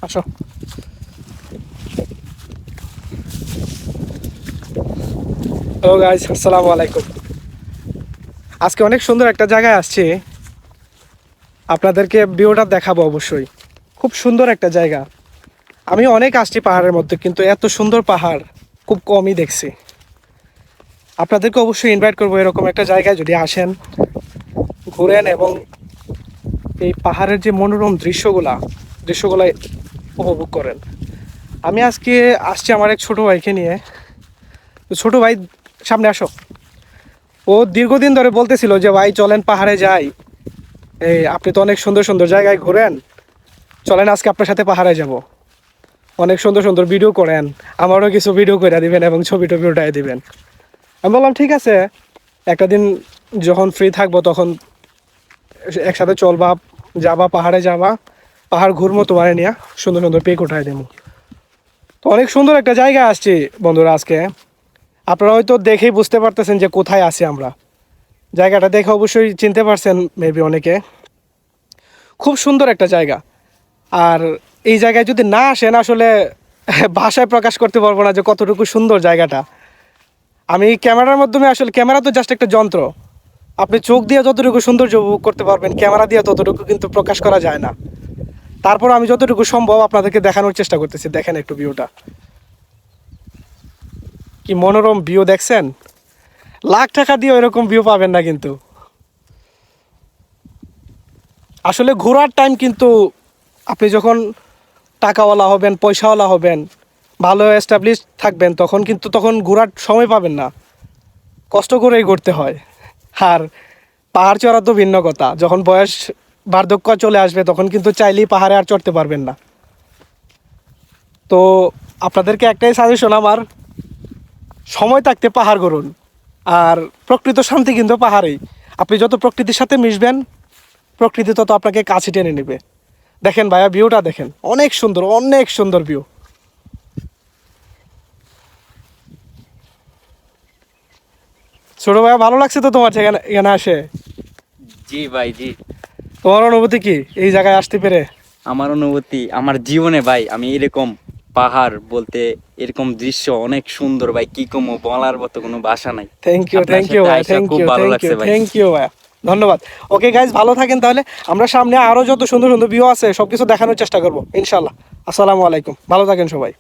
আসো। Hello guys, আসসালামু আলাইকুম। আজকে অনেক সুন্দর একটা জায়গায় আসছি, আপনাদেরকে ভিউটা দেখাবো অবশ্যই। খুব সুন্দর একটা জায়গা। আমি অনেক আসছি পাহাড়ের মধ্যে, কিন্তু এত সুন্দর পাহাড় খুব কমই দেখছি। আপনাদেরকে অবশ্যই ইনভাইট করবো এরকম একটা জায়গায় যদি আসেন, ঘুরেন এবং এই পাহাড়ের যে মনোরম দৃশ্যগুলা উপভোগ করেন। আমি আজকে আসছি আমার এক ছোটো ভাইকে নিয়ে। তো ছোটো ভাই, সামনে আসো। ও দীর্ঘদিন ধরে বলতেছিল যে ভাই চলেন পাহাড়ে যাই, এই আপনি তো অনেক সুন্দর সুন্দর জায়গায় ঘোরেন, চলেন আজকে আপনার সাথে পাহাড়ে যাব, অনেক সুন্দর সুন্দর ভিডিও করেন, আমারও কিছু ভিডিও করে দিবেন এবং ছবি টবি উঠাই দিবেন। আমি বললাম ঠিক আছে, একটা দিন যখন ফ্রি থাকবো তখন একসাথে চলবা, যাবা পাহাড়ে, যাবা পাহাড় ঘুরবো তোমার নিয়ে, সুন্দর সুন্দর পিক উঠাই দেবো। তো অনেক সুন্দর একটা জায়গা আসছি বন্ধুরা আজকে। আপনারা হয়তো দেখেই বুঝতে পারতেছেন যে কোথায় আছি আমরা। জায়গাটা দেখে অবশ্যই চিনতে পারছেন মেবি অনেকে। খুব সুন্দর একটা জায়গা। আর এই জায়গায় যদি না আসেন, আসলে ভাষায় প্রকাশ করতে পারবো না যে কতটুকু সুন্দর জায়গাটা। আমি ক্যামেরার মাধ্যমে, আসলে ক্যামেরা তো জাস্ট একটা যন্ত্র, আপনি চোখ দিয়ে যতটুকু সৌন্দর্য উপভোগ করতে পারবেন, ক্যামেরা দিয়ে ততটুকু কিন্তু প্রকাশ করা যায় না। তারপর আমি যতটুকু সম্ভব আপনাদেরকে দেখানোর চেষ্টা করতেছি। দেখেন একটু ভিউটা, কি মনোরম ভিউ দেখছেন। লাখ টাকা দিয়ে এরকম ভিউ পাবেন না কিন্তু। আসলে ঘোরার টাইম কিন্তু আপনি যখন টাকাওয়ালা হবেন, পয়সাওয়ালা হবেন, ভালো এস্টাবলিশ থাকবেন, তখন ঘোরার সময় পাবেন না, কষ্ট করেই ঘুরতে হয়। আর পাহাড় চড়া তো ভিন্ন কথা, যখন বয়স বার্ধক্য চলে আসবে তখন কিন্তু চাইলেই পাহাড়ে আর চড়তে পারবেন না। তো আপনাদেরকে একটাই সাজেশন আমার, সময় থাকতে পাহাড় ঘুরুন। আর প্রকৃত শান্তি কিন্তু পাহাড়েই। আপনি যত প্রকৃতির সাথে মিশবেন, প্রকৃতি তত আপনাকে কাছে টেনে নেবে। দেখেন ভাইয়া, ভিউটা দেখেন, অনেক সুন্দর, অনেক সুন্দর ভিউ। ছোট ভাইয়া, ভালো লাগছে তো তোমার এখানে এখানে আসে? জি ভাই, জি। তোমার অনুভূতি কি এই জায়গায় আসতে পেরে? আমার অনুভূতি, আমার জীবনে ভাই আমি এরকম পাহাড় বলতে এরকম দৃশ্য অনেক সুন্দর ভাই, কি কমো, বলার মতো কোনো ভাষা নাই। থ্যাংক ইউ, আপনার থ্যাংক ইউ সাথে ভাইয়া, আইসা থ্যাংক খুব ইউ, ভালো থ্যাংক ইউ, লাগছে ভাই। থ্যাংক ইউ ভাইয়া, ধন্যবাদ। ওকে গাইজ, ভালো থাকেন তাহলে। আমরা সামনে আরও যত সুন্দর সুন্দর ভিউ আছে সব কিছু দেখানোর চেষ্টা করবো ইনশাল্লাহ। আসসালামু আলাইকুম, ভালো থাকেন সবাই।